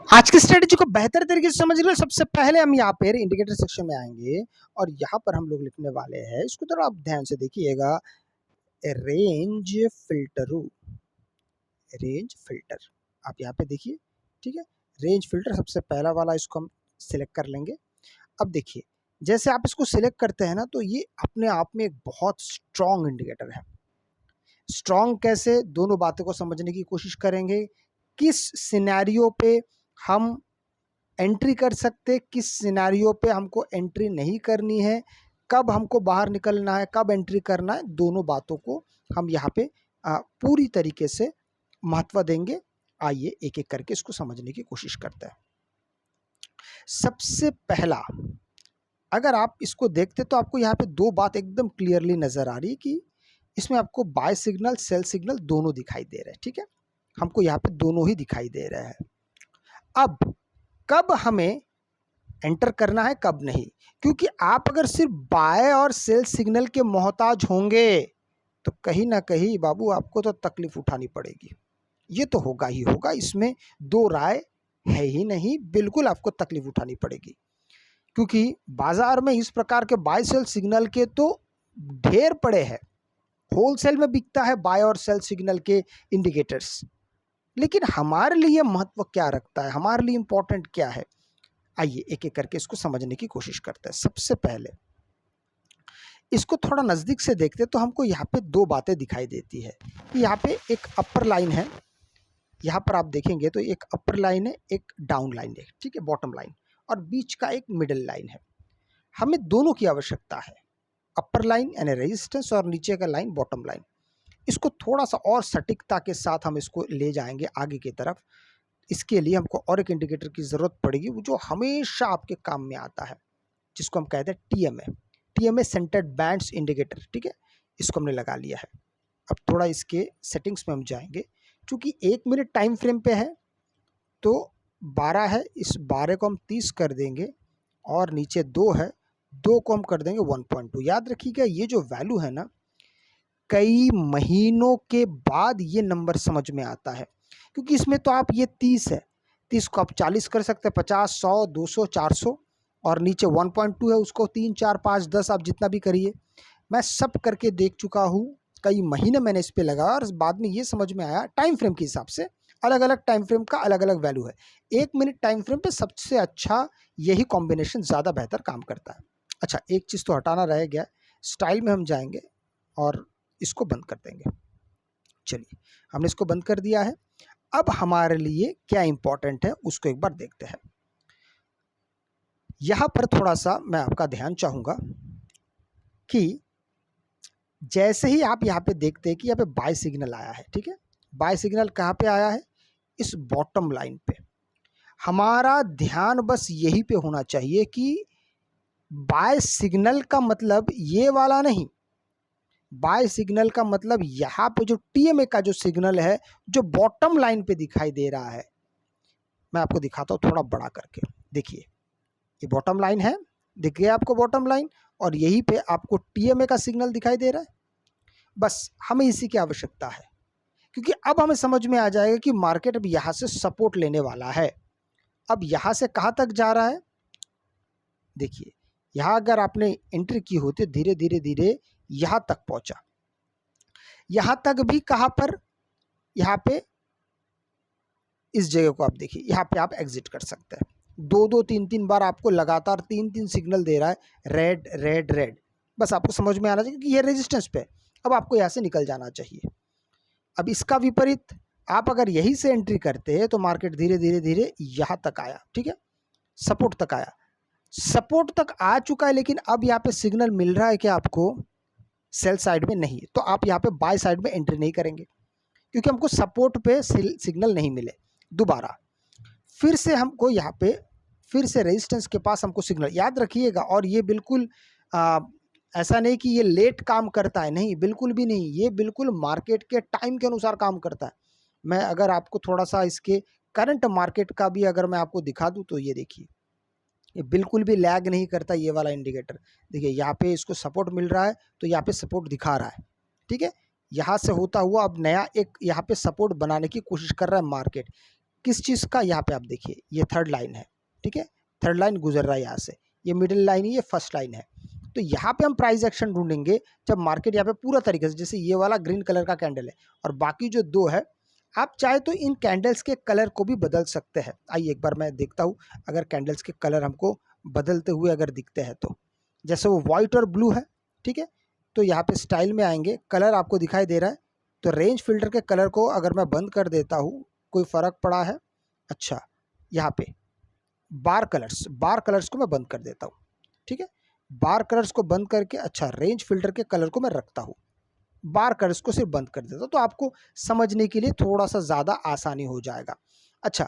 आज की स्ट्रेटेजी को बेहतर तरीके से समझने के लिए सबसे पहले हम यहाँ पे इंडिकेटर सेक्शन में आएंगे और यहाँ पर हम लोग लिखने वाले हैं, इसको थोड़ा आप ध्यान से देखिएगा, रेंज फिल्टर। रेंज फिल्टर आप यहाँ पे देखिए, ठीक है। रेंज फिल्टर सबसे पहला वाला, इसको हम सिलेक्ट कर लेंगे। अब देखिए, जैसे आप इसको सिलेक्ट करते हैं ना, तो ये अपने आप में एक बहुत स्ट्रॉन्ग इंडिकेटर है। स्ट्रॉन्ग कैसे, दोनों बातों को समझने की कोशिश करेंगे। किस सिनेरियो पे हम एंट्री कर सकते, किस सिनेरियो पे हमको एंट्री नहीं करनी है, कब हमको बाहर निकलना है, कब एंट्री करना है, दोनों बातों को हम यहाँ पे पूरी तरीके से महत्व देंगे। आइए एक एक करके इसको समझने की कोशिश करते हैं। सबसे पहला, अगर आप इसको देखते तो आपको यहाँ पे दो बात एकदम क्लियरली नजर आ रही है कि इसमें आपको बाय सिग्नल, सेल सिग्नल दोनों दिखाई दे रहे हैं, ठीक है। हमको यहाँ पे दोनों ही दिखाई दे रहे हैं। अब कब हमें एंटर करना है, कब नहीं, क्योंकि आप अगर सिर्फ बाय और सेल सिग्नल के मोहताज होंगे तो कहीं ना कहीं बाबू आपको तो तकलीफ उठानी पड़ेगी। ये तो होगा ही होगा, इसमें दो राय है ही नहीं, बिल्कुल आपको तकलीफ उठानी पड़ेगी। क्योंकि बाजार में इस प्रकार के बाय सेल सिग्नल के तो ढेर पड़े हैं, होलसेल में बिकता है बाय और सेल सिग्नल के इंडिकेटर्स। लेकिन हमारे लिए महत्व क्या रखता है, हमारे लिए इंपॉर्टेंट क्या है, आइए एक एक करके इसको समझने की कोशिश करते हैं। सबसे पहले इसको थोड़ा नज़दीक से देखते तो हमको यहाँ पे दो बातें दिखाई देती है कि यहाँ पे एक अपर लाइन है, यहाँ पर आप देखेंगे तो एक अपर लाइन है, एक डाउन लाइन है, ठीक है, बॉटम लाइन, और बीच का एक मिडिल लाइन है। हमें दोनों की आवश्यकता है, अपर लाइन यानी रेजिस्टेंस और नीचे का लाइन बॉटम लाइन। इसको थोड़ा सा और सटीकता के साथ हम इसको ले जाएंगे आगे की तरफ। इसके लिए हमको और एक इंडिकेटर की ज़रूरत पड़ेगी, जो हमेशा आपके काम में आता है, जिसको हम कहते हैं TMA, TMA centred bands indicator, ठीक है। इसको हमने लगा लिया है। अब थोड़ा इसके सेटिंग्स में हम जाएंगे, क्योंकि 1 मिनट टाइम फ्रेम पे है तो 12 है, इस 12 को हम 30 कर देंगे, और नीचे 2 है, 2 को हम कर देंगे 1.2। याद रखिएगा, ये जो वैल्यू है ना, कई महीनों के बाद ये नंबर समझ में आता है, क्योंकि इसमें तो आप ये 30 है, 30 को आप 40 कर सकते हैं, 50, 100, 200, 400, और नीचे 1.2 है, उसको 3, 4, 5, 10 आप जितना भी करिए। मैं सब करके देख चुका हूँ, कई महीने मैंने इस पर लगाया, और बाद में ये समझ में आया टाइम फ्रेम के हिसाब से, अलग अलग टाइम फ्रेम का अलग अलग वैल्यू है। 1 मिनट टाइम फ्रेम पे सबसे अच्छा यही कॉम्बिनेशन ज़्यादा बेहतर काम करता है। अच्छा, एक चीज़ तो हटाना रह गया, स्टाइल में हम जाएंगे और इसको बंद कर देंगे। चलिए, हमने इसको बंद कर दिया है। अब हमारे लिए क्या इंपॉर्टेंट है उसको एक बार देखते हैं। यहां पर थोड़ा सा मैं आपका ध्यान चाहूंगा कि जैसे ही आप यहाँ पे देखते हैं कि यहाँ पे बाय सिग्नल आया है, ठीक है, बाय सिग्नल कहाँ पे आया है, इस बॉटम लाइन पे। हमारा ध्यान बस यही पे होना चाहिए कि बाय सिग्नल का मतलब ये वाला नहीं, बाय सिग्नल का मतलब यहाँ पे जो टीएमए का जो सिग्नल है, जो बॉटम लाइन पे दिखाई दे रहा है। मैं आपको दिखाता हूँ थोड़ा बड़ा करके, देखिए ये बॉटम लाइन है, दिख गया आपको बॉटम लाइन, और यहीं पे आपको टीएमए का सिग्नल दिखाई दे रहा है। बस हमें इसी की आवश्यकता है, क्योंकि अब हमें समझ में आ जाएगा कि मार्केट अब यहाँ से सपोर्ट लेने वाला है। अब यहाँ से कहाँ तक जा रहा है, देखिए यहाँ अगर आपने एंट्री की होती, धीरे धीरे धीरे यहाँ तक पहुँचा, यहाँ तक भी कहाँ पर, यहाँ पे इस जगह को आप देखिए, यहाँ पे आप एग्जिट कर सकते हैं। 2-2, 3-3 बार आपको लगातार 3-3 सिग्नल दे रहा है, रेड रेड रेड। बस आपको समझ में आना चाहिए कि ये रेजिस्टेंस पे, अब आपको यहाँ से निकल जाना चाहिए। अब इसका विपरीत, आप अगर यही से एंट्री करते हैं तो मार्केट धीरे धीरे धीरे यहाँ तक आया, ठीक है, सपोर्ट तक आया, सपोर्ट तक आ चुका है। लेकिन अब यहाँ पे सिग्नल मिल रहा है कि आपको सेल साइड में नहीं, तो आप यहाँ पे बाय साइड में एंट्री नहीं करेंगे, क्योंकि हमको सपोर्ट पे सिग्नल नहीं मिले। दोबारा फिर से हमको यहाँ पे फिर से रेजिस्टेंस के पास हमको सिग्नल, याद रखिएगा, और ये बिल्कुल ऐसा नहीं कि ये लेट काम करता है, नहीं, बिल्कुल भी नहीं, ये बिल्कुल मार्केट के टाइम के अनुसार काम करता है। मैं अगर आपको थोड़ा सा इसके करंट मार्केट का भी अगर मैं आपको दिखा दूँ तो ये देखिए, ये बिल्कुल भी लैग नहीं करता ये वाला इंडिकेटर। देखिए यहाँ पे इसको सपोर्ट मिल रहा है तो यहाँ पे सपोर्ट दिखा रहा है, ठीक है। यहाँ से होता हुआ अब नया एक यहाँ पे सपोर्ट बनाने की कोशिश कर रहा है मार्केट। किस चीज़ का, यहाँ पे आप देखिए ये थर्ड लाइन है, ठीक है, थर्ड लाइन गुजर रहा है यहाँ से, ये मिडिल लाइन है, ये फर्स्ट लाइन है। तो यहाँ पे हम प्राइस एक्शन ढूंढेंगे जब मार्केट यहाँ पे पूरा तरीके से, जैसे ये वाला ग्रीन कलर का कैंडल है और बाकी जो दो है, आप चाहे तो इन कैंडल्स के कलर को भी बदल सकते हैं। आइए एक बार मैं देखता हूँ अगर कैंडल्स के कलर हमको बदलते हुए अगर दिखते हैं तो, जैसे वो वाइट और ब्लू है, ठीक है, तो यहाँ पे स्टाइल में आएंगे, कलर आपको दिखाई दे रहा है, तो रेंज फिल्टर के कलर को अगर मैं बंद कर देता हूँ, कोई फ़र्क पड़ा है? अच्छा, यहाँ पे बार कलर्स को मैं बंद कर देता हूँ, ठीक है, बार कलर्स को बंद करके, अच्छा रेंज फिल्टर के कलर को मैं रखता हूँ, बार कलर्स को सिर्फ बंद कर देता हूँ, तो आपको समझने के लिए थोड़ा सा ज़्यादा आसानी हो जाएगा। अच्छा,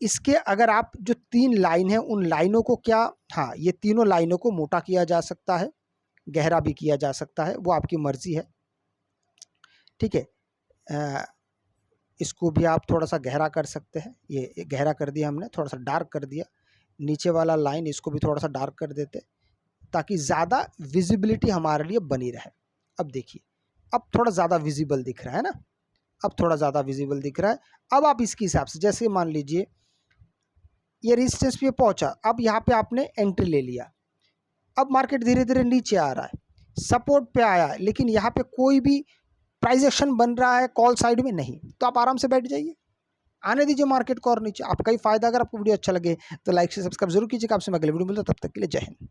इसके अगर आप जो 3 लाइन है उन लाइनों को क्या, हाँ ये तीनों लाइनों को मोटा किया जा सकता है, गहरा भी किया जा सकता है, वो आपकी मर्जी है, ठीक है। इसको भी आप थोड़ा सा गहरा कर सकते हैं, ये गहरा कर दिया हमने, थोड़ा सा डार्क कर दिया, नीचे वाला लाइन इसको भी थोड़ा सा डार्क कर देते ताकि ज़्यादा विजिबिलिटी हमारे लिए बनी रहे। अब देखिए, अब थोड़ा ज़्यादा विजिबल दिख रहा है ना, अब थोड़ा ज़्यादा विजिबल दिख रहा है। अब आप इसके हिसाब से, जैसे मान लीजिए ये रेजिस्टेंस पे पहुंचा, अब यहाँ पे आपने एंट्री ले लिया, अब मार्केट धीरे धीरे नीचे आ रहा है, सपोर्ट पे आया है, लेकिन यहाँ पे कोई भी प्राइस एक्शन बन रहा है कॉल साइड में नहीं, तो आप आराम से बैठ जाइए, आने दीजिए मार्केट को और नीचे, आपका ही फायदा। अगर आपको वीडियो अच्छा लगे तो लाइक से सब्सक्राइब जरूर कीजिएगा। आपसे मैं अगले वीडियो मिलता हूं, तब तक के लिए जय हिंद।